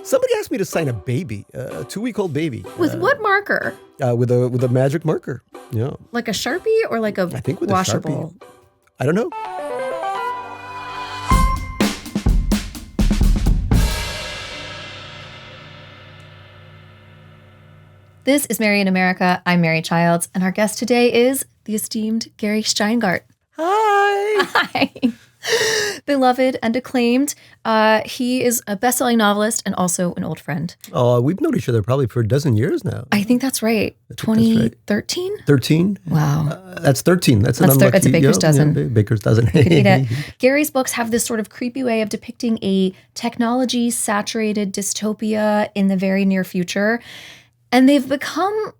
Somebody asked me to sign a baby, a 2-week-old baby. With what marker? With a magic marker. Yeah. Like a Sharpie or like a I think with washable? a Sharpie. I don't know. This is Mary in America. I'm Mary Childs, and our guest today is the esteemed Gary Shteyngart. Hi. Hi. Beloved and acclaimed. He is a best-selling novelist and also an old friend. Oh, we've known each other probably for a dozen years now. I think that's right. 2013? 13? Wow. That's 13. That's an unlucky. That's a baker's dozen. Yeah, baker's dozen. You could eat it. Gary's books have this sort of creepy way of depicting a technology-saturated dystopia in the very near future. And they've become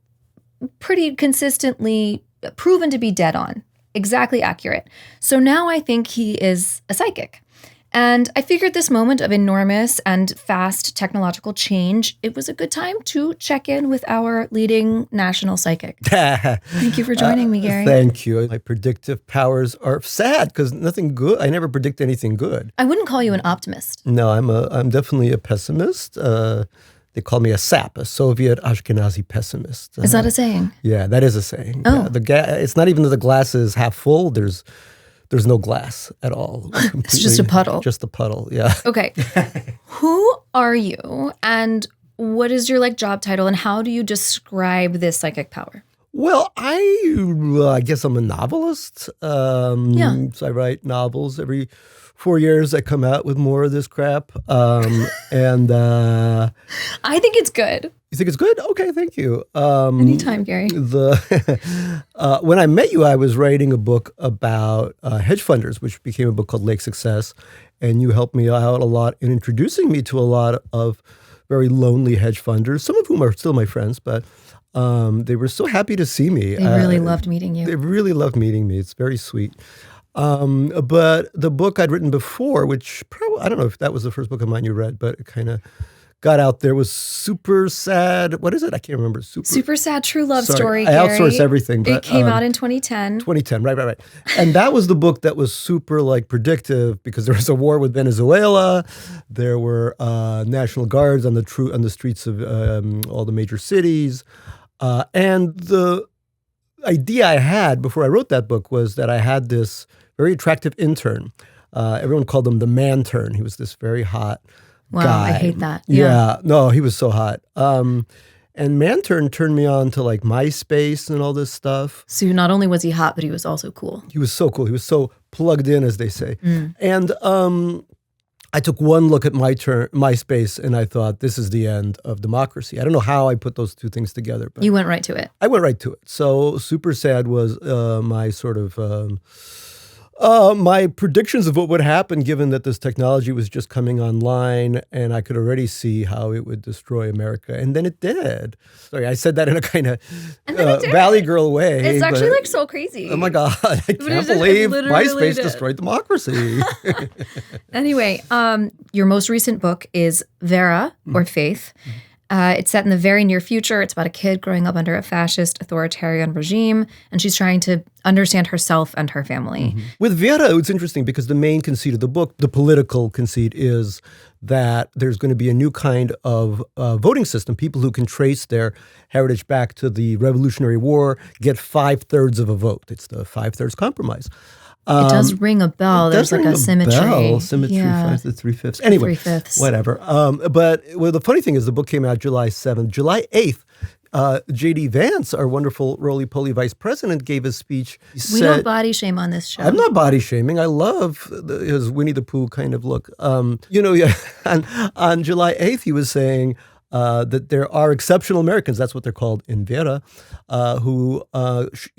pretty consistently proven to be dead on, exactly accurate. So now I think he is a psychic. And I figured this moment of enormous and fast technological change, it was a good time to check in with our leading national psychic. Thank you for joining me, Gary. Thank you. My predictive powers are sad because nothing good. I never predict anything good. I wouldn't call you an optimist. No, I'm definitely a pessimist. They call me a SAP, a Soviet Ashkenazi pessimist. Is that a saying? Yeah, that is a saying. Oh. Yeah, it's not even that the glass is half full. There's no glass at all. It's just a puddle. Just a puddle, yeah. Okay. Who are you and what is your job title and how do you describe this psychic power? Well, I guess I'm a novelist. Yeah. So I write novels every 4 years. I come out with more of this crap. And I think it's good. you think it's good? Okay, thank you. Anytime, Gary. When I met you, I was writing a book about hedge funders, which became a book called Lake Success. And you helped me out a lot in introducing me to a lot of very lonely hedge funders, some of whom are still my friends, but they were so happy to see me. They really loved meeting you. They really loved meeting me. It's very sweet. But the book I'd written before, which probably, I don't know if that was the first book of mine you read, but it kind of got out there, was Super Sad. What is it? I can't remember. Super Sad True Love Story, I Gary. outsource everything. But, it came out in 2010. 2010, right. And that was the book that was super predictive because there was a war with Venezuela. There were National Guards on the streets of all the major cities. And the idea I had before I wrote that book was that I had this very attractive intern. Everyone called him the man-turn. He was this very hot guy. I hate that. Yeah. No, he was so hot. And man-turn turned me on to MySpace and all this stuff. So not only was he hot, but he was also cool. He was so cool. He was so plugged in, as they say. Mm. And I took one look at MySpace and I thought, this is the end of democracy. I don't know how I put those two things together. But you went right to it. I went right to it. So Super Sad was my sort of, my predictions of what would happen given that this technology was just coming online and I could already see how it would destroy America. And then it did. Sorry, I said that in a kind of Valley Girl way. It's actually so crazy. Oh my God, I can't believe MySpace destroyed democracy. Anyway, your most recent book is Vera, or Faith. It's set in the very near future. It's about a kid growing up under a fascist authoritarian regime, and she's trying to understand herself and her family. Mm-hmm. With Vera, it's interesting because the main conceit of the book, the political conceit, is that there's going to be a new kind of voting system. People who can trace their heritage back to the Revolutionary War get 5/3 of a vote. It's the 5/3 compromise. It does ring a bell. There's a symmetry. Symmetry, yeah. 3/5. Anyway, 3/5. Whatever. But the funny thing is the book came out July 7th. July 8th, J.D. Vance, our wonderful roly-poly vice president, gave a speech. We don't body shame on this show. I'm not body shaming. I love his Winnie the Pooh kind of look. On July 8th, he was saying that there are exceptional Americans, that's what they're called in Vera, who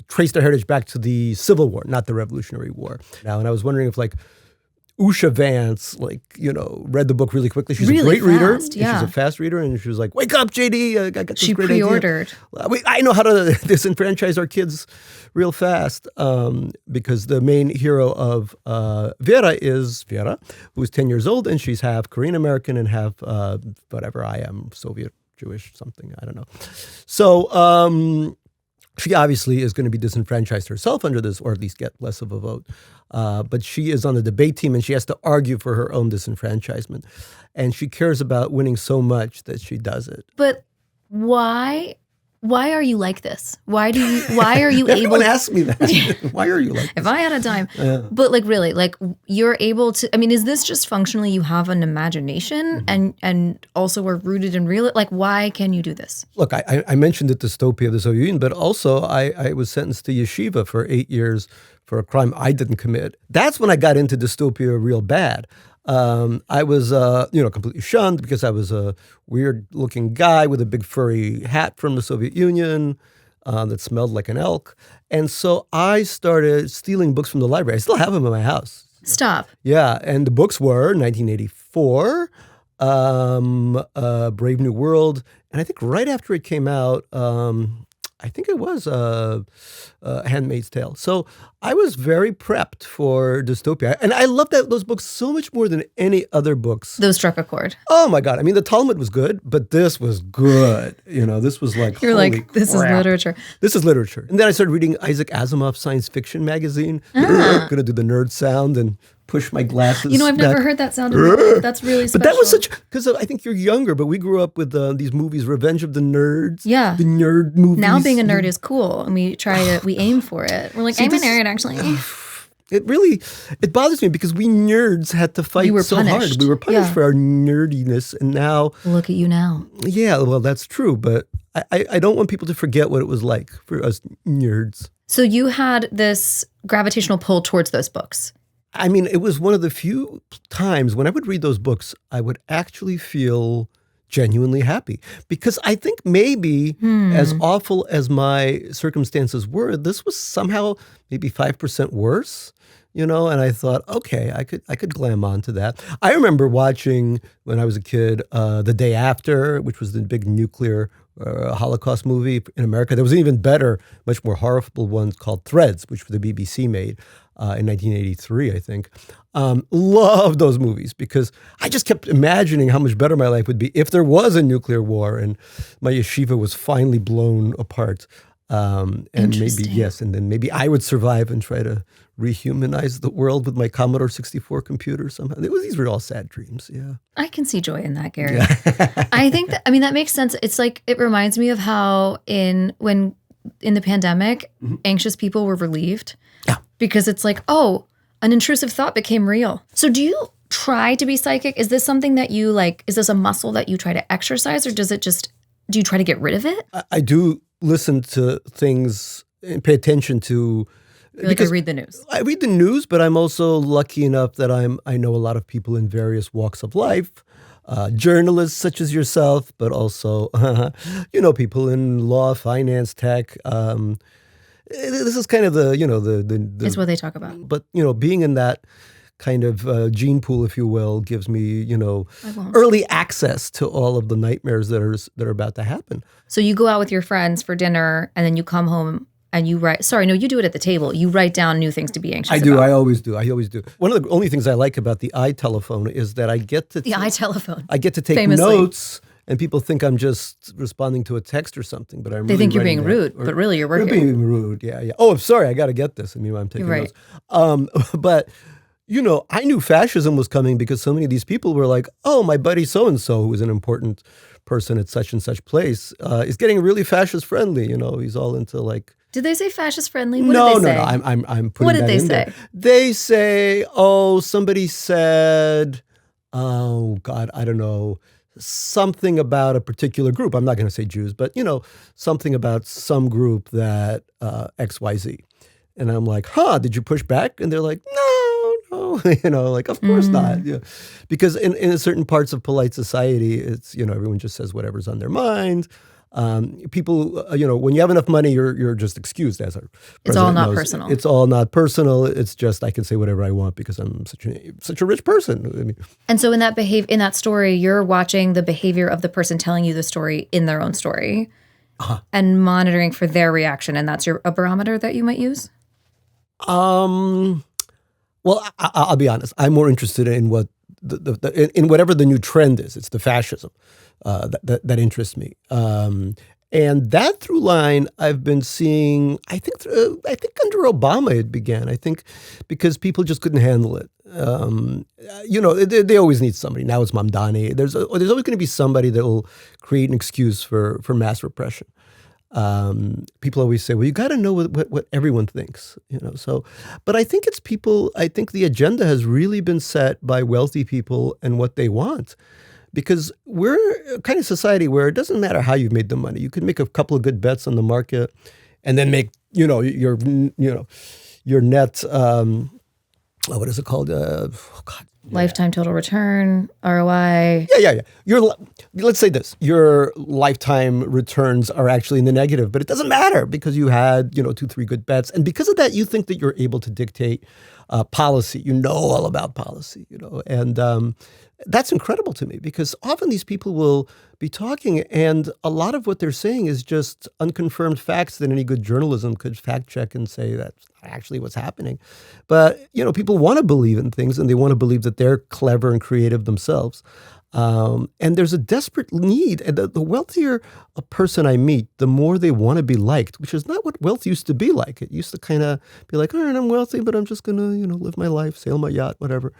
trace their heritage back to the Civil War, not the Revolutionary War. Now, and I was wondering if Usha Vance, read the book really quickly. She's really a great reader. Yeah. She's a fast reader, and she was like, "Wake up, JD! I got this she great pre-ordered. idea. I know how to disenfranchise our kids real fast." Because the main hero of Vera is Vera, who's 10 years old, and she's half Korean American and half whatever I am, Soviet, Jewish, something, I don't know. So She obviously is going to be disenfranchised herself under this, or at least get less of a vote. But she is on the debate team, and she has to argue for her own disenfranchisement. And she cares about winning so much that she does it. But why are you like this? Why are you able? Everyone asks me that. Why are you like this? If I had a dime. But like really, like you're able to, I mean, is this just functionally you have an imagination and also are rooted in real, like why can you do this? Look, I mentioned the Dystopia of the Soviet Union, but also I was sentenced to yeshiva for 8 years for a crime I didn't commit. That's when I got into dystopia real bad. I was, completely shunned because I was a weird-looking guy with a big furry hat from the Soviet Union that smelled like an elk. And so I started stealing books from the library. I still have them in my house. Stop. Yeah, and the books were 1984, Brave New World, and I think right after it came out, I think it was Handmaid's Tale. So I was very prepped for dystopia. And I loved those books so much more than any other books. Those struck a chord. Oh my God. I mean, the Talmud was good, but this was good. This was like, you're like, this is literature. This is literature. And then I started reading Isaac Asimov's science fiction magazine. I'm going to do the nerd sound and push my glasses I've never heard that sound in my life. That's really special. But that was because I think you're younger, but we grew up with these movies, Revenge of the Nerds. Yeah. The nerd movies. Now being a nerd is cool, and we aim for it. We're like, I'm a nerd, actually. It bothers me because we nerds had to fight so hard. We were punished for our nerdiness, and now... Look at you now. Yeah, well, that's true, but I don't want people to forget what it was like for us nerds. So you had this gravitational pull towards those books. I mean, it was one of the few times when I would read those books, I would actually feel genuinely happy. Because I think maybe as awful as my circumstances were, this was somehow maybe 5% worse. And I thought, okay, I could glam onto that. I remember watching, when I was a kid, The Day After, which was the big nuclear Holocaust movie in America. There was an even better, much more horrible one called Threads, which the BBC made in 1983, I think. Loved those movies because I just kept imagining how much better my life would be if there was a nuclear war and my yeshiva was finally blown apart. And then maybe I would survive and try to rehumanize the world with my Commodore 64 computer somehow. These were all sad dreams, yeah. I can see joy in that, Gary. Yeah. I think that makes sense. It's like, it reminds me of how in the pandemic, anxious people were relieved. Yeah. Because it's like, oh, an intrusive thought became real. So do you try to be psychic? Is this something that you like, is this a muscle that you try to exercise, or do you try to get rid of it? I do listen to things and pay attention to. Because I read the news. I read the news, but I'm also lucky enough that I know a lot of people in various walks of life, journalists such as yourself, but also people in law, finance, tech. This is kind of the It's what they talk about. But being in that kind of gene pool, if you will, gives me early access to all of the nightmares that are about to happen. So you go out with your friends for dinner, and then you come home. And you write, you do it at the table. You write down new things to be anxious about. I always do. One of the only things I like about the iTelephone is that I get to... The iTelephone. I get to take Famously. Notes, and people think I'm just responding to a text or something, but I'm They really think you're being down. rude, but really you're working. You're being rude, yeah. Oh, I'm sorry, I got to get this. I mean, I'm taking right. notes. But, I knew fascism was coming because so many of these people were like, oh, my buddy so-and-so, who is an important person at such and such place, is getting really fascist friendly. He's all into like... Did they say fascist friendly? No. I'm putting what did that they in say? There. They say, somebody said, oh God, I don't know, something about a particular group. I'm not going to say Jews, but something about some group that XYZ. And I'm like, did you push back? And they're like, no, of course not. Yeah. Because in certain parts of polite society, it's, everyone just says whatever's on their mind. People, when you have enough money, you're just excused as a president. It's all not personal. It's all not personal. It's just I can say whatever I want because I'm such a rich person. I mean, and so in that story, you're watching the behavior of the person telling you the story in their own story, and monitoring for their reaction, and that's a barometer that you might use. Well, I'll be honest. I'm more interested in what in whatever the new trend is. It's the fascism that interests me. And that through line I've been seeing, I think under Obama it began. I think because people just couldn't handle it. They always need somebody. Now it's Mamdani. There's always going to be somebody that will create an excuse for mass repression. People always say, well, you got to know what everyone thinks, So, but I think it's people. I think the agenda has really been set by wealthy people and what they want. Because we're a kind of society where it doesn't matter how you've made the money. You can make a couple of good bets on the market, and then make your net. What is it called? Lifetime total return, ROI. Yeah. Let's say this: your lifetime returns are actually in the negative, but it doesn't matter because you had 2-3 good bets, and because of that, you think that you're able to dictate policy. You know all about policy, and that's incredible to me because often these people will be talking, and a lot of what they're saying is just unconfirmed facts that any good journalism could fact check and say that's actually what's happening. But people want to believe in things, and they want to believe that they're clever and creative themselves. And there's a desperate need. And the wealthier a person I meet, the more they want to be liked, which is not what wealth used to be like. It used to kind of be like, all right, I'm wealthy, but I'm just going to, live my life, sail my yacht, whatever.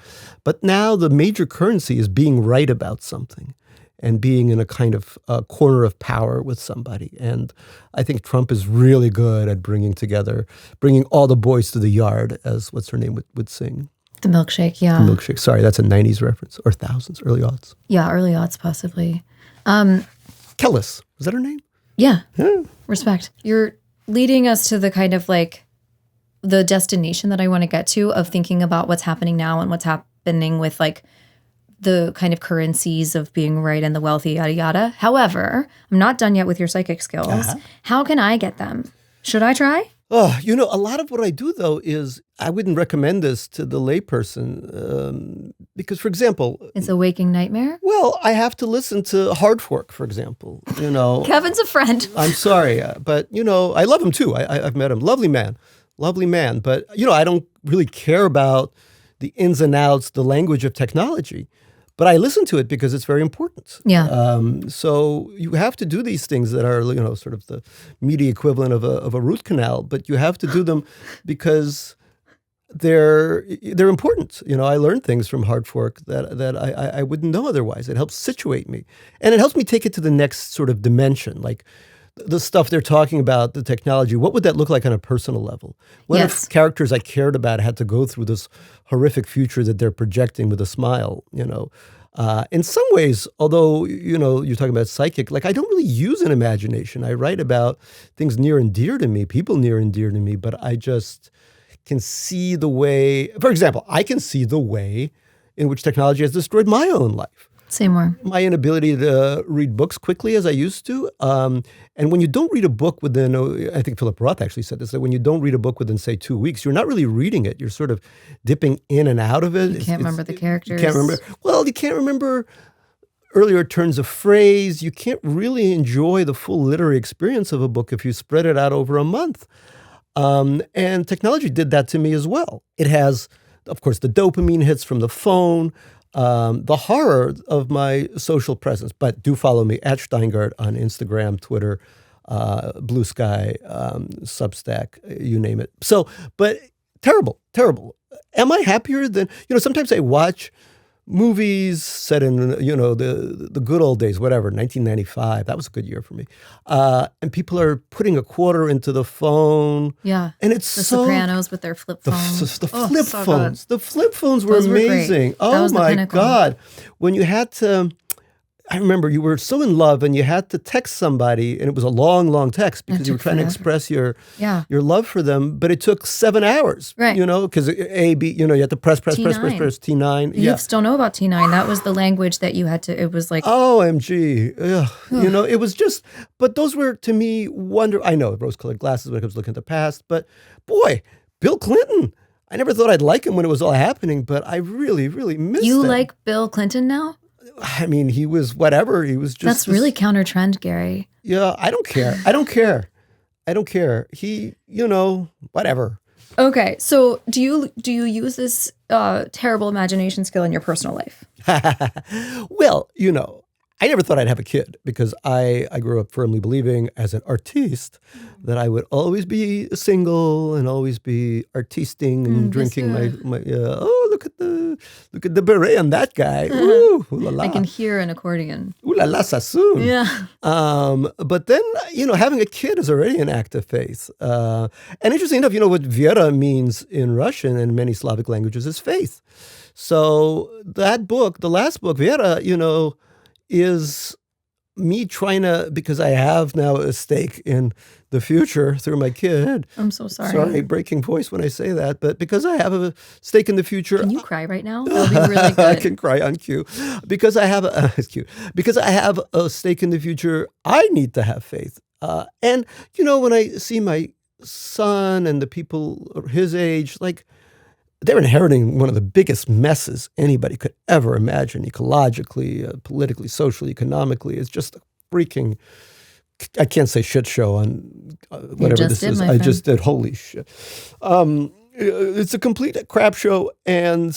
But now the major currency is being right about something and being in a kind of corner of power with somebody. And I think Trump is really good at bringing all the boys to the yard, as what's her name would sing. The milkshake, yeah. The milkshake. Sorry, that's a 90s reference, or thousands, early aughts. Yeah, early aughts, possibly. Kellis, was that her name? Yeah. Respect. You're leading us to the kind of the destination that I want to get to of thinking about what's happening now and what's happening with the kind of currencies of being right and the wealthy, yada, yada. However, I'm not done yet with your psychic skills. Uh-huh. How can I get them? Should I try? Oh, a lot of what I do, though, is I wouldn't recommend this to the layperson because, for example... It's a waking nightmare? Well, I have to listen to Hard Fork, for example. Kevin's a friend. I'm sorry, but, I love him, too. I've met him. Lovely man. But, I don't really care about the ins and outs, the language of technology. But I listen to it because it's very important. Yeah. So you have to do these things that are, sort of the media equivalent of a root canal, but you have to do them because they're important. I learned things from Hard Fork that I wouldn't know otherwise. It helps situate me, and it helps me take it to the next sort of dimension, like the stuff they're talking about, the technology. What would that look like on a personal level? What if characters I cared about had to go through this horrific future that they're projecting with a smile, In some ways, although, you're talking about psychic, I don't really use an imagination. I write about things near and dear to me, people near and dear to me, but I just can see the way, for example, I can see the way in which technology has destroyed my own life. Say more. My inability to read books quickly as I used to. And when you don't read a book within, I think Philip Roth actually said this, that when you don't read a book within, say, 2 weeks, you're not really reading it. You're sort of dipping in and out of it. You can't remember the characters. You can't remember. Well, you can't remember earlier turns of phrase. You can't really enjoy the full literary experience of a book if you spread it out over a month. And technology did that to me as well. It has, of course, the dopamine hits from the phone, the horror of my social presence. But do follow me at Shteyngart on Instagram, Twitter, Blue Sky, Substack, you name it. So, but terrible. Am I happier than, sometimes I watch movies set in, the good old days, whatever, 1995. That was a good year for me. And people are putting a quarter into the phone. Yeah. And it's the Sopranos with their flip phones. The flip phones. Good. The flip phones were amazing. Oh my God. When you had to, I remember you were so in love and you had to text somebody, and it was a long, long text because you were trying to express your love for them, but it took 7 hours, right? Because A, B, you had to press, T9. Youths don't know about T9. That was the language that you had to, it was like. OMG. It was just, but those were to me I know rose-colored glasses when I was looking at the past, but boy, Bill Clinton. I never thought I'd like him when it was all happening, but I really, really miss him. You like Bill Clinton now? I mean, he was whatever. He was just... That's really counter-trend, Gary. Yeah, I don't care. He, whatever. Okay, so do you use this terrible imagination skill in your personal life? Well, I never thought I'd have a kid because I grew up firmly believing as an artiste that I would always be single and always be artisting and drinking my look at the beret on that guy. Ooh, ooh la la. I can hear an accordion. Ooh la la sassoon. Yeah. But then, having a kid is already an act of faith. And interesting enough, what Vera means in Russian and many Slavic languages is faith. So that book, the last book, Vera, is me trying to, because I have now a stake in the future through my kid. I'm so sorry. Sorry, breaking voice when I say that, but because I have a stake in the future. Can you cry right now? That would be really good. I can cry on cue. Because I have it's cute. Because I have a stake in the future, I need to have faith. And, when I see my son and the people his age, they're inheriting one of the biggest messes anybody could ever imagine, ecologically, politically, socially, economically. It's just a freaking, I can't say shit show on whatever this is. I just did. Holy shit. It's a complete crap show. And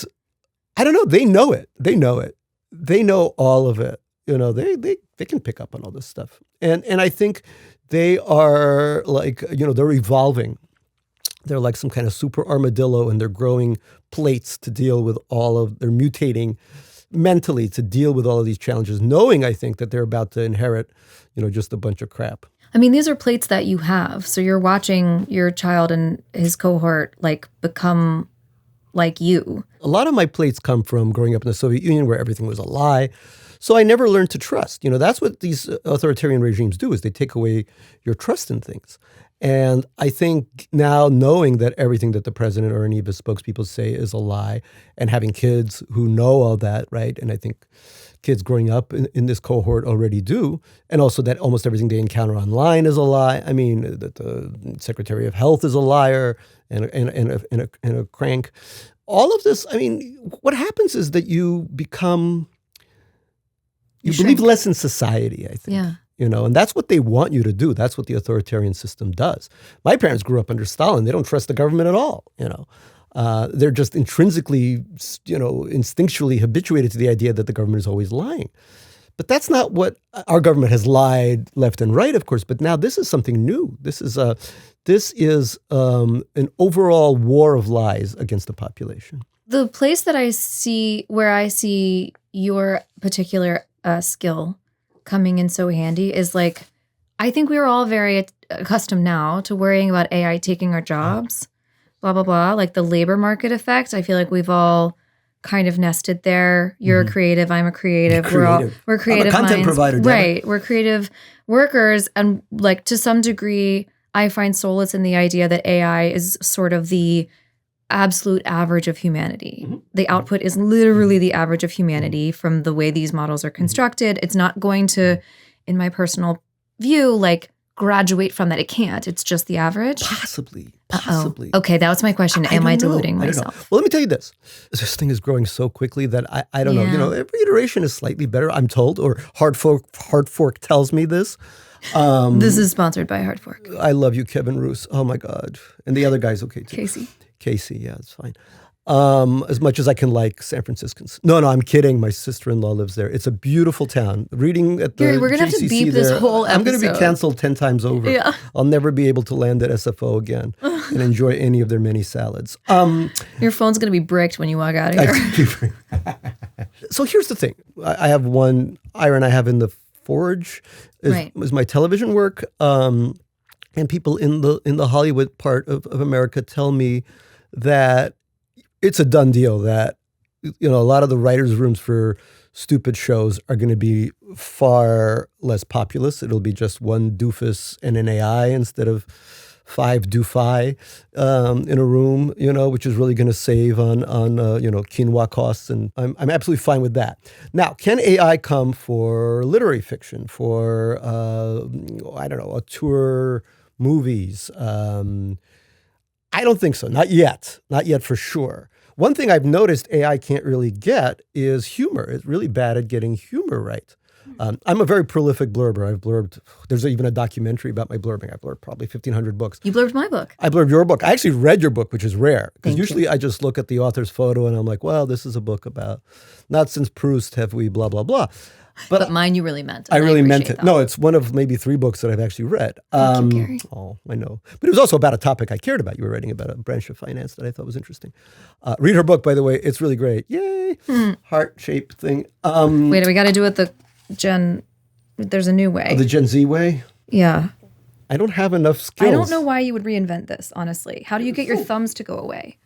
I don't know. They know it. They know it. They know all of it. They can pick up on all this stuff. And I think they are they're evolving. They're like some kind of super armadillo, and they're growing plates to deal with they're mutating mentally to deal with all of these challenges, knowing, I think, that they're about to inherit, just a bunch of crap. I mean, these are plates that you have. So you're watching your child and his cohort become like you. A lot of my plates come from growing up in the Soviet Union where everything was a lie. So I never learned to trust. That's what these authoritarian regimes do, is they take away your trust in things. And I think now, knowing that everything that the president or any of his spokespeople say is a lie, and having kids who know all that, right? And I think kids growing up in this cohort already do, and also that almost everything they encounter online is a lie. I mean, that the Secretary of Health is a liar and a crank. All of this, I mean, what happens is that you believe less in society, I think. Yeah. And that's what they want you to do. That's what the authoritarian system does. My parents grew up under Stalin. They don't trust the government at all, They're just intrinsically, instinctually habituated to the idea that the government is always lying. But that's not what our government has lied left and right, of course. But now this is something new. This is an overall war of lies against the population. The place that where I see your particular skill coming in so handy is I think we're all very accustomed now to worrying about AI taking our jobs, blah, blah, blah. Like the labor market effect. I feel like we've all kind of nested there. You're a creative, I'm a creative. We're creative I'm a content minds. provider. Right. We're creative workers. And to some degree, I find solace in the idea that AI is sort of the absolute average of humanity. Mm-hmm. The output is literally the average of humanity from the way these models are constructed. It's not going to, in my personal view, graduate from that. It can't. It's just the average. Possibly. Okay, that was my question. Am I deluding myself? Well, let me tell you this. This thing is growing so quickly that I don't know. Every iteration is slightly better, I'm told, or Hard Fork tells me this. This is sponsored by Hard Fork. I love you, Kevin Roos. Oh, my God. And the other guy's okay, too. Casey, yeah, it's fine. As much as I can like San Franciscans. No, I'm kidding. My sister-in-law lives there. It's a beautiful town. Reading at the Gary, we're going to have to beep this whole episode. I'm going to be canceled 10 times over. Yeah. I'll never be able to land at SFO again and enjoy any of their many salads. Your phone's going to be bricked when you walk out of here. So here's the thing. I have one iron I have in the forge is my television work. And people in the Hollywood part of America tell me that it's a done deal that, a lot of the writers' rooms for stupid shows are going to be far less populous. It'll be just one doofus and an AI instead of 5 doofi in a room, which is really going to save on quinoa costs. And I'm absolutely fine with that. Now, can AI come for literary fiction, for, auteur movies? I don't think so. Not yet. Not yet for sure. One thing I've noticed AI can't really get is humor. It's really bad at getting humor right. I'm a very prolific blurber. I've blurbed, there's even a documentary about my blurbing. I've blurbed probably 1,500 books. You blurbed my book. I blurbed your book. I actually read your book, which is rare. Because usually I just look at the author's photo and I'm like, well, this is a book about, not since Proust have we blah, blah, blah. But mine you really meant. I really meant appreciate it. that. No, it's one of maybe 3 books that I've actually read. Thank you, Gary. Oh, I know. But it was also about a topic I cared about. You were writing about a branch of finance that I thought was interesting. Read her book, by the way. It's really great. Yay. Heart-shaped thing. Wait, we got to do it the Gen... There's a new way. The Gen Z way? Yeah. I don't have enough skills. I don't know why you would reinvent this, honestly. How do you get your thumbs to go away?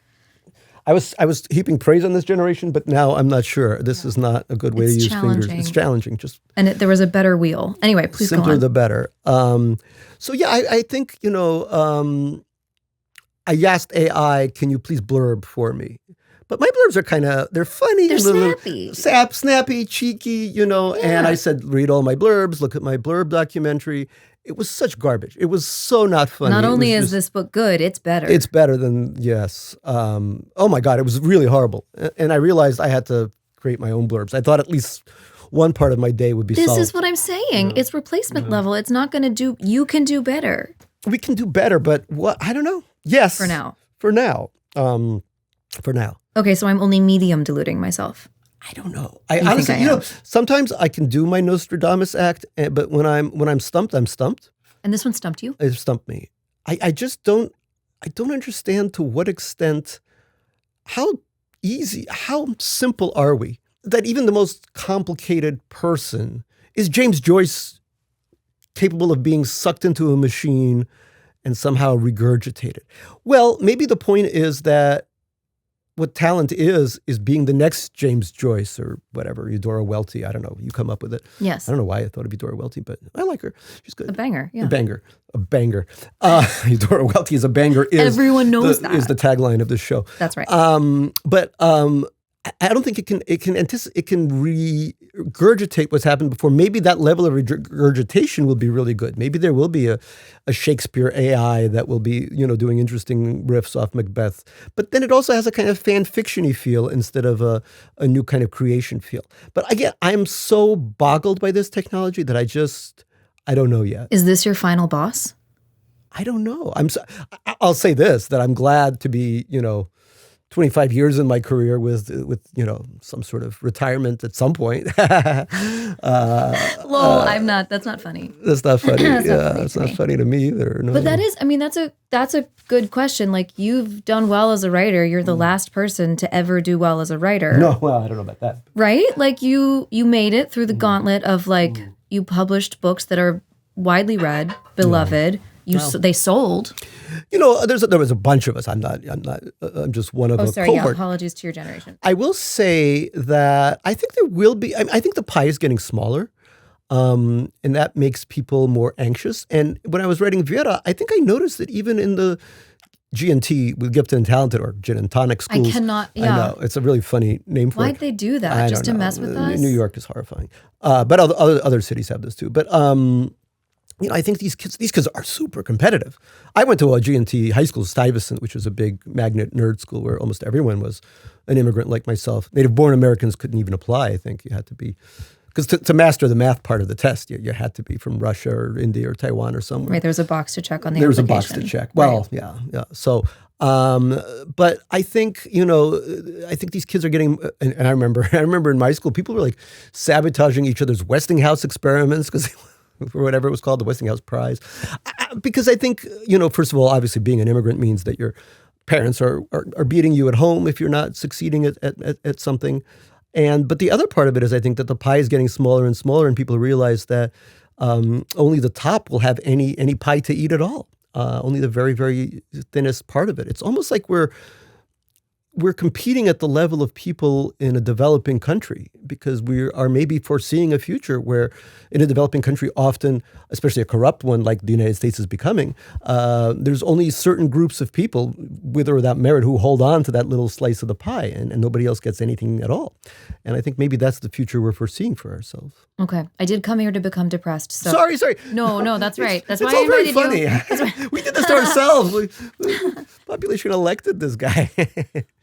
I was heaping praise on this generation, but now I'm not sure. This is not a good way to use fingers. It's challenging. Just there was a better wheel. Anyway, please go on. Simpler the better. So yeah, I think, I asked AI, can you please blurb for me? But my blurbs are they're funny. They're snappy. Snappy, cheeky, and I said, read all my blurbs, look at my blurb documentary. It was such garbage. It was so not funny. Not only is this book good, it's better. It's better than, yes. Oh my God, it was really horrible. And I realized I had to create my own blurbs. I thought at least one part of my day would be solved. This is what I'm saying. It's replacement level. It's not going to do, you can do better. We can do better, but what? I don't know. Yes. For now. For now. Okay, so I'm only medium diluting myself. I don't know. I honestly, sometimes I can do my Nostradamus act, but when I'm stumped, I'm stumped. And this one stumped you? It stumped me. I just don't understand to what extent, how simple are we? That even the most complicated person, is James Joyce capable of being sucked into a machine and somehow regurgitated? Well, maybe the point is that what talent is being the next James Joyce or whatever, Eudora Welty. I don't know. You come up with it. Yes. I don't know why I thought of Eudora Welty, but I like her. She's good. A banger, yeah. A banger. Eudora Welty is a banger. Everyone knows that. Is the tagline of this show. That's right. But I don't think it can regurgitate what's happened before. Maybe that level of regurgitation will be really good. Maybe there will be a Shakespeare AI that will be, doing interesting riffs off Macbeth. But then it also has a kind of fan fiction-y feel instead of a new kind of creation feel. But again, I'm so boggled by this technology that I don't know yet. Is this your final boss? I don't know. I'll say this, that I'm glad to be, 25 years in my career with some sort of retirement at some point. I'm not. That's not funny. That's not funny. That's not funny to me either. No. But that is, that's a good question. Like, you've done well as a writer. You're the last person to ever do well as a writer. No, well, I don't know about that. Right? Like, you made it through the gauntlet of you published books that are widely read, beloved. They sold. There was a bunch of us. I'm just one of a cohort. Yeah, apologies to your generation. I will say that I think there will be, I think the pie is getting smaller, and that makes people more anxious. And when I was writing Vera, I think I noticed that even in the G&T, with Gifted and Talented, or Gin and Tonic schools. I cannot, I know, it's a really funny name for it. Why'd they do that? Just to mess with us? New York is horrifying. But other cities have this too. But I think these kids are super competitive. I went to a G&T high school, Stuyvesant, which was a big magnet nerd school where almost everyone was an immigrant like myself. Native-born Americans couldn't even apply, I think. You had to be, because to master the math part of the test, you had to be from Russia or India or Taiwan or somewhere. Right, there was a box to check on the application. There was a box to check. Well, right. Yeah. So, but I think, I think these kids are getting, and I remember in my school, people were like sabotaging each other's Westinghouse experiments because for whatever it was called, the Westinghouse Prize. Because I think, first of all, obviously being an immigrant means that your parents are beating you at home if you're not succeeding at something. But the other part of it is I think that the pie is getting smaller and smaller, and people realize that only the top will have any pie to eat at all. Only the very, very thinnest part of it. It's almost like we're competing at the level of people in a developing country, because we are maybe foreseeing a future where in a developing country, often, especially a corrupt one like the United States is becoming, there's only certain groups of people, with or without merit, who hold on to that little slice of the pie, and nobody else gets anything at all. And I think maybe that's the future we're foreseeing for ourselves. Okay. I did come here to become depressed. So. Sorry. No, that's right. That's why I invited you. It's all very funny. We did this to ourselves. Population elected this guy.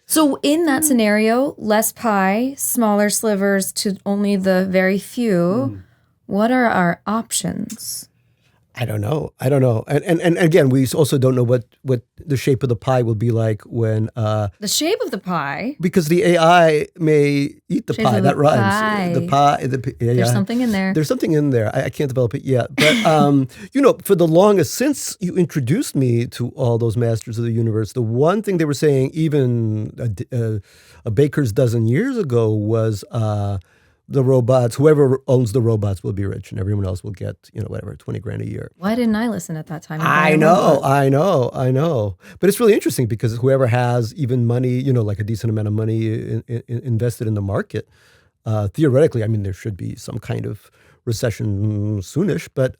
So in that scenario, less pie, smaller slivers to only the very few, what are our options? I don't know. And again, we also don't know what the shape of the pie will be like when The shape of the pie. because the AI may eat the Shape pie. of That the rhymes. pie. The pie. There's something in there. There's something in there. I can't develop it yet. But, for the longest, since you introduced me to all those masters of the universe, the one thing they were saying, even a baker's dozen years ago, was the robots, whoever owns the robots will be rich and everyone else will get, whatever, 20 grand a year. Why didn't I listen at that time? I know. But it's really interesting because whoever has even money, like a decent amount of money invested in the market, theoretically, I mean, there should be some kind of recession soonish, but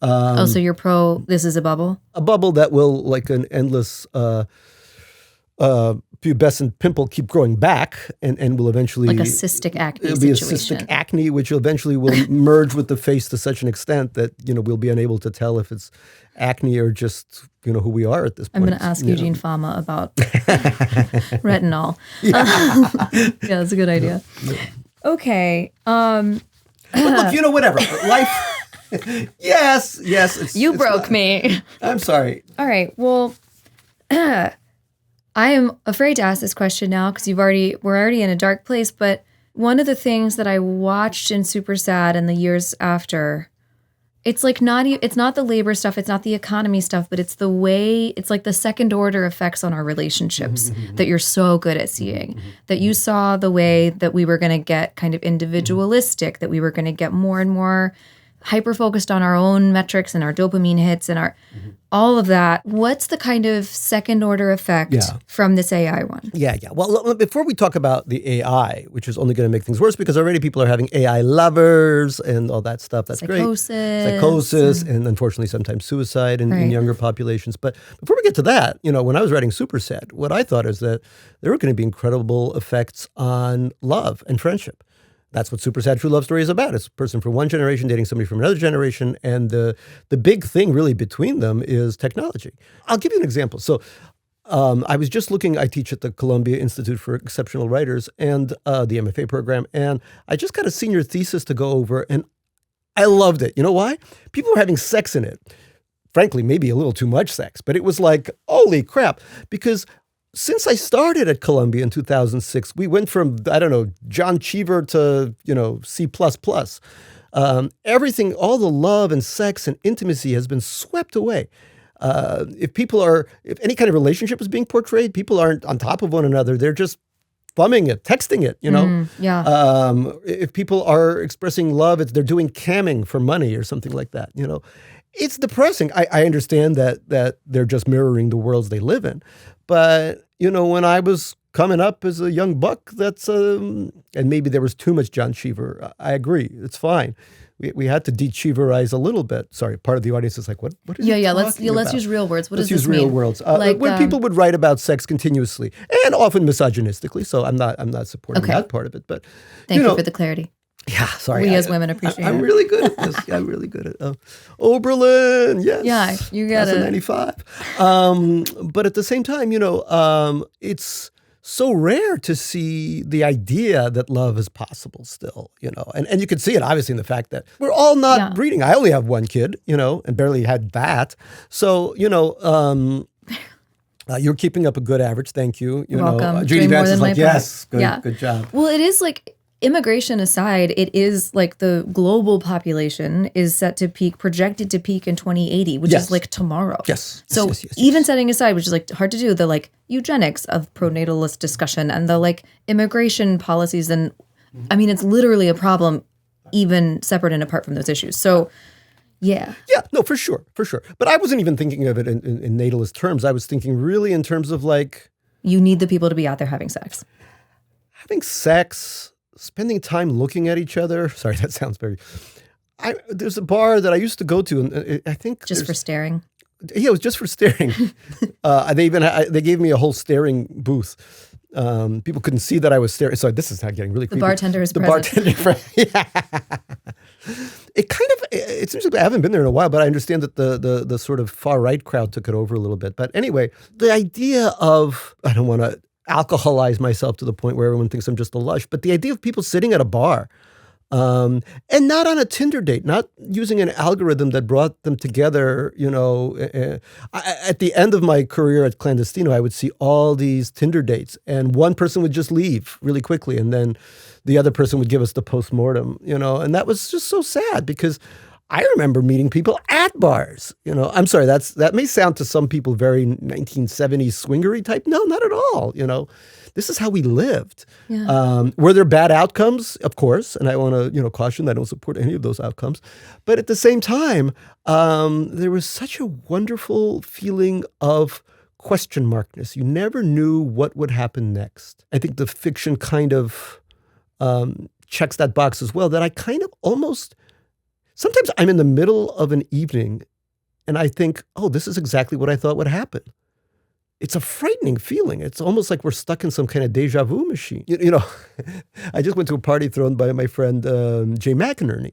so you're pro, this is a bubble? a bubble that will, like an endless pubescent pimple, keep growing back and will eventually... Like a cystic acne It'll be situation. a cystic acne, which eventually will merge with the face to such an extent that, we'll be unable to tell if it's acne or just, who we are at this point. I'm going to ask Eugene Fama about retinol. Yeah, that's a good idea. Okay. But look, whatever. Life... Yes. You broke me. I'm sorry. All right. Well, I am afraid to ask this question now because we're already in a dark place. But one of the things that I watched in Super Sad in the years after, it's like it's not the labor stuff, it's not the economy stuff, but it's like the second order effects on our relationships that you're so good at seeing. That you saw the way that we were going to get kind of individualistic, that we were going to get more and more hyper-focused on our own metrics and our dopamine hits and our all of that. What's the kind of second-order effect from this AI one? Yeah. Well, before we talk about the AI, which is only going to make things worse because already people are having AI lovers and all that stuff. That's great. Psychosis, and unfortunately sometimes suicide in younger populations. But before we get to that, when I was writing Super Sad, what I thought is that there were going to be incredible effects on love and friendship. That's what Super Sad True Love Story is about. It's a person from one generation dating somebody from another generation. And the big thing really between them is technology. I'll give you an example. So I was just looking, I teach at the Columbia Institute for Exceptional Writers and the MFA program. And I just got a senior thesis to go over and I loved it. You know why? People were having sex in it. Frankly, maybe a little too much sex, but it was like, holy crap. Because since I started at Columbia in 2006, we went from, John Cheever to, C++. Everything, all the love and sex and intimacy has been swept away. If any kind of relationship is being portrayed, people aren't on top of one another. They're just bumming it, texting it, If people are expressing love, they're doing camming for money or something like that, It's depressing. I understand that they're just mirroring the worlds they live in. But, when I was coming up as a young buck, and maybe there was too much John Cheever. I agree. It's fine. We had to de-Cheeverize a little bit. Sorry, part of the audience is like, what is he talking about? Let's use real words. What does this mean? Let's use real words. When people would write about sex continuously and often misogynistically, so I'm not supporting that part of it. But Thank you for the clarity. Yeah, sorry. We as women appreciate it. I'm really good at this. I'm really good at Oberlin. Yes. Yeah, you got it. 95. But at the same time, it's so rare to see the idea that love is possible still, And you can see it obviously in the fact that we're all not breeding. I only have one kid, and barely had that. So, you're keeping up a good average. Thank you. You're welcome. Judy Vance is like, yes, good job. Well, it is like, immigration aside, it is like the global population is projected to peak in 2080, which is like tomorrow. Yes. So even setting aside, which is like hard to do, the like eugenics of pronatalist discussion and the like immigration policies. And I mean, it's literally a problem even separate and apart from those issues. So yeah. Yeah, no, for sure. But I wasn't even thinking of it in natalist terms. I was thinking really in terms of like... You need the people to be out there having sex. Having sex... Spending time looking at each other. Sorry, that sounds very... There's a bar that I used to go to, and I think... Just for staring? Yeah, it was just for staring. They gave me a whole staring booth. People couldn't see that I was staring. Sorry, this is not getting really creepy. The bartender is present. It seems like I haven't been there in a while, but I understand that the sort of far-right crowd took it over a little bit. But anyway, the idea of... I don't want to alcoholize myself to the point where everyone thinks I'm just a lush. But the idea of people sitting at a bar And not on a Tinder date, not using an algorithm that brought them together. At the end of my career at Clandestino, I would see all these Tinder dates, and one person would just leave really quickly, and then the other person would give us the postmortem, and that was just so sad because I remember meeting people at bars. I'm sorry, that may sound to some people very 1970s swingery type. No, not at all. This is how we lived. Yeah. Were there bad outcomes? Of course. And I want to, caution I don't support any of those outcomes. But at the same time, there was such a wonderful feeling of question markness. You never knew what would happen next. I think the fiction kind of checks that box as well, that I kind of almost, sometimes I'm in the middle of an evening and I think, oh, this is exactly what I thought would happen. It's a frightening feeling. It's almost like we're stuck in some kind of deja vu machine. I just went to a party thrown by my friend Jay McInerney.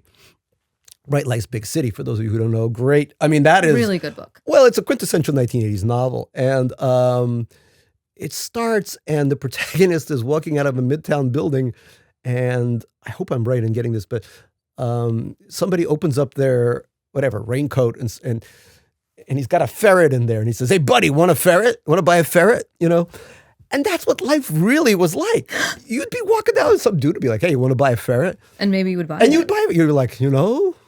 Bright Lights, Big City, for those of you who don't know. Great. I mean, that is... Really good book. Well, it's a quintessential 1980s novel. And it starts and the protagonist is walking out of a Midtown building and I hope I'm right in getting this, but somebody opens up their, raincoat and he's got a ferret in there and he says, "Hey, buddy, want a ferret? Want to buy a ferret?" And that's what life really was like. You'd be walking down and some dude would be like, "Hey, you want to buy a ferret?" And maybe you would buy it. And you'd buy it. You're like,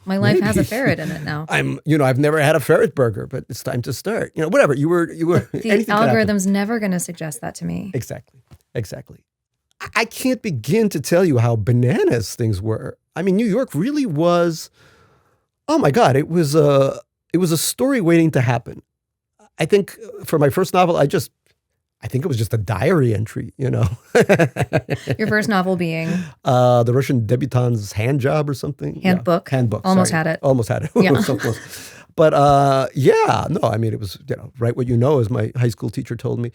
my life maybe. has a ferret in it now. I've never had a ferret burger, but it's time to start. Whatever. You were. The algorithm's never going to suggest that to me. Exactly. I can't begin to tell you how bananas things were. I mean, New York really was. Oh my God! It was a story waiting to happen. I think for my first novel, I think it was just a diary entry, Your first novel being? The Russian debutante's hand job or something. Handbook. Yeah. Handbook. Almost sorry. had it. Almost had it. Yeah. So close. But it was, write what you know, as my high school teacher told me.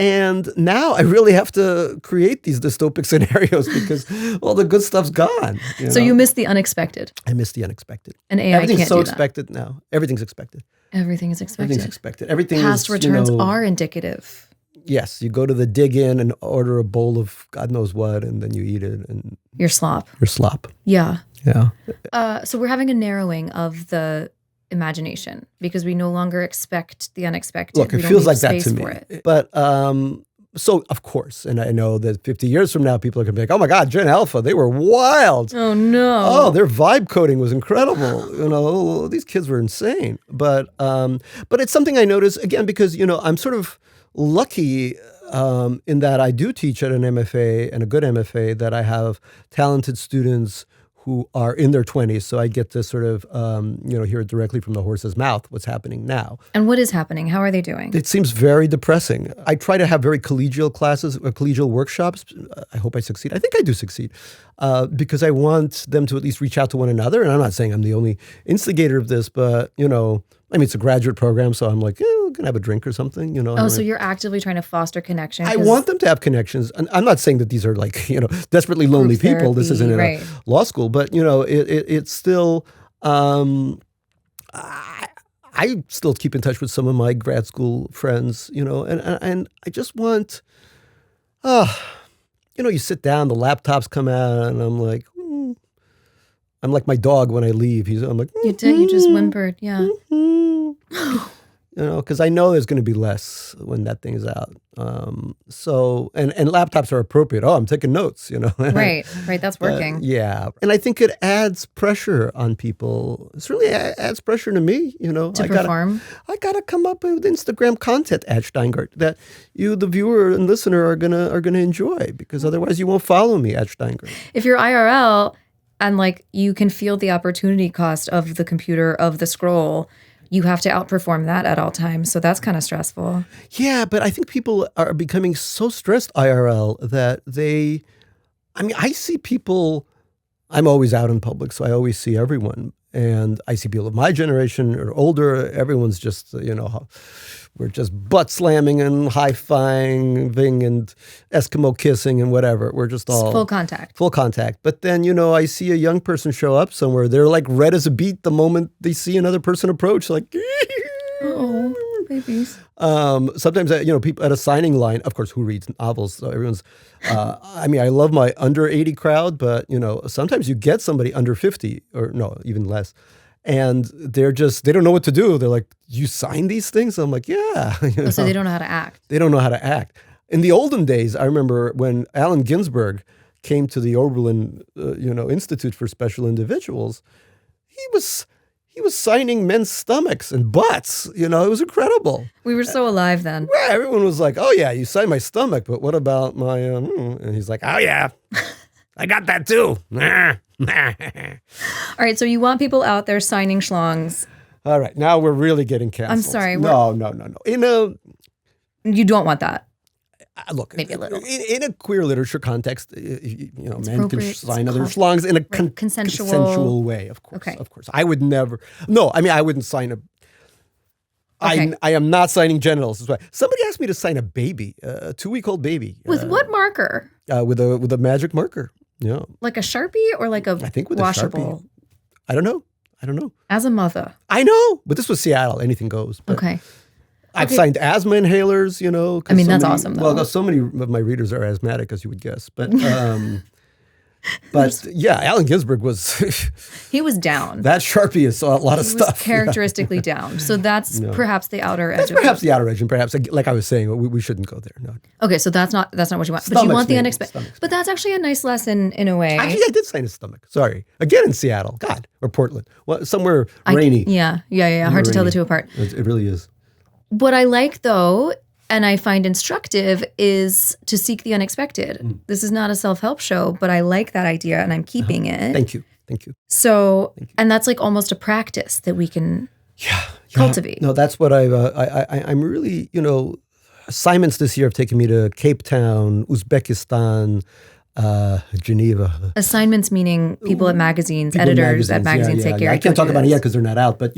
And now I really have to create these dystopic scenarios because all the good stuff's gone. So you miss the unexpected. I miss the unexpected. And AI Everything's can't so do that. expected now. Everything's expected. Everything is expected. Everything's expected. Everything Past is, returns are indicative. Yes, you go to the dig-in and order a bowl of God knows what, and then you eat it, and Your slop. Yeah. So we're having a narrowing of the imagination because we no longer expect the unexpected. Look, it feels like that to me. But so of course, and I know that 50 years from now, people are going to be like, "Oh my God, Gen Alpha, they were wild. Oh no. Oh, their vibe coding was incredible. These kids were insane." But it's something I notice again because I'm sort of lucky in that I do teach at an MFA and a good MFA, that I have talented students who are in their 20s. So I get to sort of, hear it directly from the horse's mouth, what's happening now. And what is happening? How are they doing? It seems very depressing. I try to have very collegial classes, collegial workshops. I hope I succeed. I think I do succeed because I want them to at least reach out to one another. And I'm not saying I'm the only instigator of this, but, it's a graduate program. So I'm like, we're going to have a drink or something, So you're actively trying to foster connection. I want them to have connections. And I'm not saying that these are like, desperately lonely Group people. This isn't in a law school, but, it's still, I still keep in touch with some of my grad school friends, and I just want, you sit down, the laptops come out, and I'm like, I'm like my dog when I leave. I'm like, you just whimpered, yeah. Because I know there's going to be less when that thing is out. So laptops are appropriate. Oh, I'm taking notes, Right, that's working. Yeah. And I think it adds pressure on people. It really adds pressure to me, To perform. I got to come up with Instagram content at Shteyngart that you, the viewer and listener, are gonna enjoy, because otherwise you won't follow me at Shteyngart. If you're IRL and you can feel the opportunity cost of the computer, of the scroll, you have to outperform that at all times. So that's kind of stressful. Yeah, but I think people are becoming so stressed IRL that I see people, I'm always out in public, so I always see everyone. And I see people of my generation or older, everyone's just, we're just butt slamming and high-fiving and Eskimo kissing and whatever. We're just all... Full contact. Full contact. But then, I see a young person show up somewhere. They're like red as a beet the moment they see another person approach. Like, oh. babies. Sometimes, people at a signing line, of course, who reads novels? So everyone's, I love my under 80 crowd, but, sometimes you get somebody under 50 or no, even less. And they don't know what to do. They're like, you sign these things? I'm like, yeah. So they don't know how to act. They don't know how to act. In the olden days, I remember when Allen Ginsberg came to the Oberlin, Institute for Special Individuals, he was signing men's stomachs and butts. It was incredible. We were so alive then. Yeah, everyone was like, oh, yeah, you signed my stomach, but what about my... And he's like, oh, yeah, I got that too. All right, so you want people out there signing schlongs. All right, now we're really getting canceled. I'm sorry. No. You don't want that. Look, maybe a little. In a queer literature context, men can sign other called, schlongs in a consensual way, of course. Okay. Of course. I would never. No, I wouldn't sign a. Okay. I am not signing genitals. Somebody asked me to sign a baby, a 2-week-old baby. With what marker? With a magic marker. Yeah. Like a Sharpie or like a I think with washable? A Sharpie. I don't know. As a mother. I know, but this was Seattle. Anything goes. But okay. I've signed asthma inhalers, that's awesome, though. Well, so many of my readers are asthmatic, as you would guess. But yeah, Allen Ginsberg was... he was down. That Sharpie is a lot of stuff. He was characteristically down. So that's perhaps the outer edge. That's perhaps the outer edge, and perhaps, like I was saying, we shouldn't go there. No. Okay, so that's not what you want. Stomachs, but you want the maybe. unexpected. But that's actually a nice lesson in a way. Actually, I did sign his stomach. Sorry. Again in Seattle. God. Or Portland. Well, somewhere rainy. Yeah. Hard to tell the two apart. It really is. What I like, though, and I find instructive, is to seek the unexpected. This is not a self-help show, but I like that idea, and I'm keeping it. Thank you. So, and that's like almost a practice that we can cultivate. No, that's what I'm really, assignments this year have taken me to Cape Town, Uzbekistan, Geneva. Assignments meaning people at magazines, editors at magazines say, Gary, I can't talk about it yet because they're not out, but,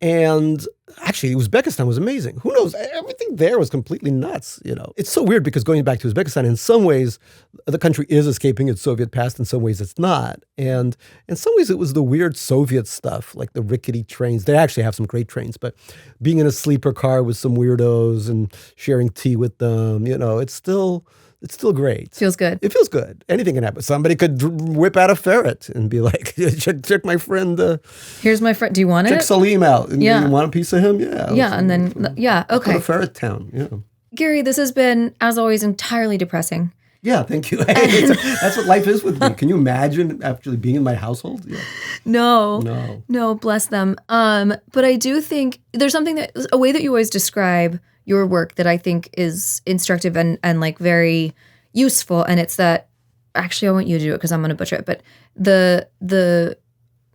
and actually, Uzbekistan was amazing. Who knows? Everything there was completely nuts, It's so weird because going back to Uzbekistan, in some ways, the country is escaping its Soviet past. In some ways, it's not. And in some ways, it was the weird Soviet stuff, like the rickety trains. They actually have some great trains, but being in a sleeper car with some weirdos and sharing tea with them, it's still great. Feels good. It feels good. Anything can happen. Somebody could whip out a ferret and be like, check my friend. Here's my friend. Do you want check it? Salim out. And you want a piece of him? Yeah. Yeah. And then, okay. Go to Ferret Town. Yeah. Gary, this has been, as always, entirely depressing. Yeah, thank you. That's what life is with me. Can you imagine actually being in my household? Yeah. No, bless them. But I do think there's a way that you always describe your work that I think is instructive and like very useful. And it's that, actually, I want you to do it because I'm going to butcher it. But the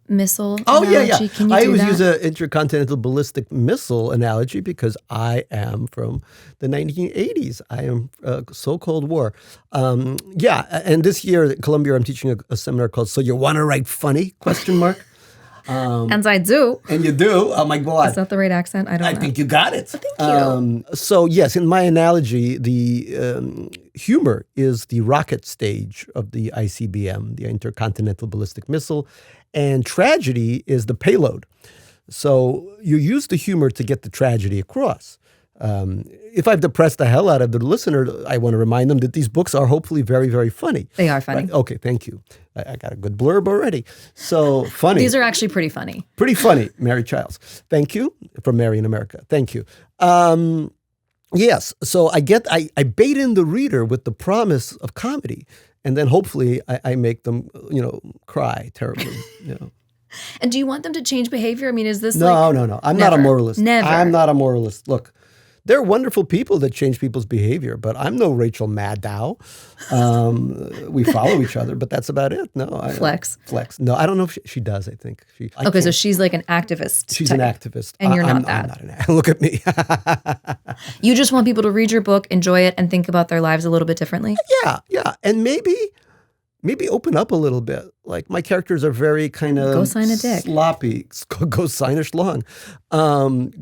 missile analogy, yeah. Can you I do always that? use an intercontinental ballistic missile analogy because I am from the 1980s. I am so-called war. And this year at Columbia, I'm teaching a seminar called "So You Want to Write Funny?" ? And I do. And you do? Oh my God. Is that the right accent? I don't know. I think you got it. Thank you. So yes, in my analogy, the humor is the rocket stage of the ICBM, the Intercontinental Ballistic Missile, and tragedy is the payload. So you use the humor to get the tragedy across. If I've depressed the hell out of the listener, I want to remind them that these books are hopefully very, very funny. They are funny. Right? Okay, thank you. I got a good blurb already. So funny. These are actually pretty funny. Pretty funny, Mary Childs. Thank you. From Mary in America. Thank you. Yes, so I bait in the reader with the promise of comedy, and then hopefully I make them, cry terribly. And do you want them to change behavior? I mean, is this No. I'm not a moralist. Never. I'm not a moralist. Look, there are wonderful people that change people's behavior, but I'm no Rachel Maddow. We follow each other, but that's about it. No, Flex. No, I don't know if she does. I think okay, so she's like an activist. She's type. an activist, and you're not I'm that. not look at me. You just want people to read your book, enjoy it, and think about their lives a little bit differently. Yeah, and maybe open up a little bit. Like my characters are very kind of go sign a dick. Sloppy. Go sign a schlong.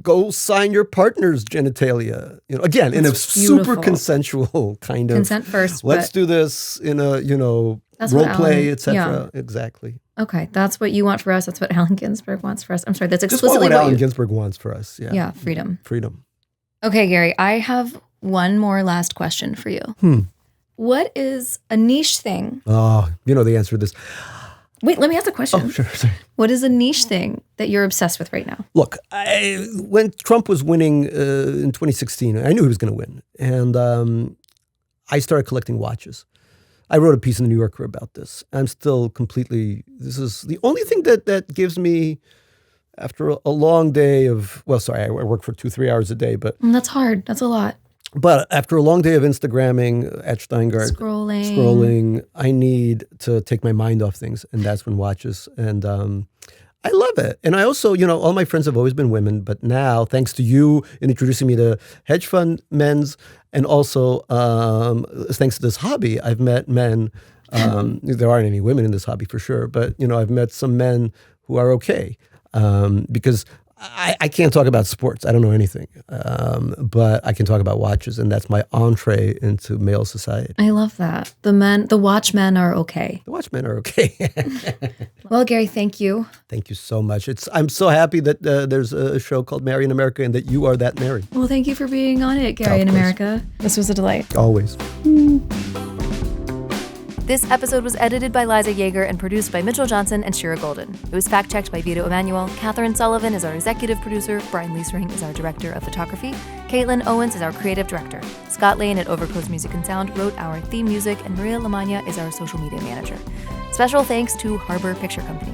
Go sign your partner's genitalia. Again, in a super consensual kind of consent first. Let's do this in a role play, etc. Yeah. Exactly. Okay, that's what you want for us. That's what Allen Ginsberg wants for us. I'm sorry, that's Just explicitly what what Allen you... Ginsberg wants for us. Yeah. Yeah, freedom. Freedom. Okay, Gary, I have one more last question for you. What is a niche thing? Oh, you know the answer to this. Wait, let me ask the question. Oh, sure. Sorry. What is a niche thing that you're obsessed with right now? Look, when Trump was winning in 2016, I knew he was going to win. And I started collecting watches. I wrote a piece in the New Yorker about this. I'm still completely, this is the only thing that gives me, after a long day of, I work for 2-3 hours a day, but That's hard. That's a lot. But after a long day of Instagramming at Shteyngart, scrolling, I need to take my mind off things. And that's when watches. And I love it. And I also, all my friends have always been women. But now, thanks to you in introducing me to hedge fund men's, and also thanks to this hobby, I've met men. There aren't any women in this hobby for sure. But, I've met some men who are okay. Because I can't talk about sports. I don't know anything. But I can talk about watches, and that's my entree into male society. I love that. The watchmen are okay. The watchmen are okay. Well, Gary, thank you. Thank you so much. I'm so happy that there's a show called Mary in America and that you are that Mary. Well, thank you for being on it, Gary in America. This was a delight. Always. This episode was edited by Liza Yeager and produced by Mitchell Johnson and Shira Golden. It was fact-checked by Vito Emanuel. Catherine Sullivan is our executive producer. Brian Liesering is our director of photography. Caitlin Owens is our creative director. Scott Lane at Overcoast Music and Sound wrote our theme music, and Maria Lamagna is our social media manager. Special thanks to Harbor Picture Company.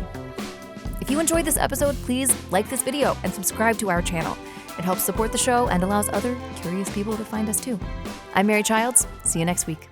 If you enjoyed this episode, please like this video and subscribe to our channel. It helps support the show and allows other curious people to find us too. I'm Mary Childs. See you next week.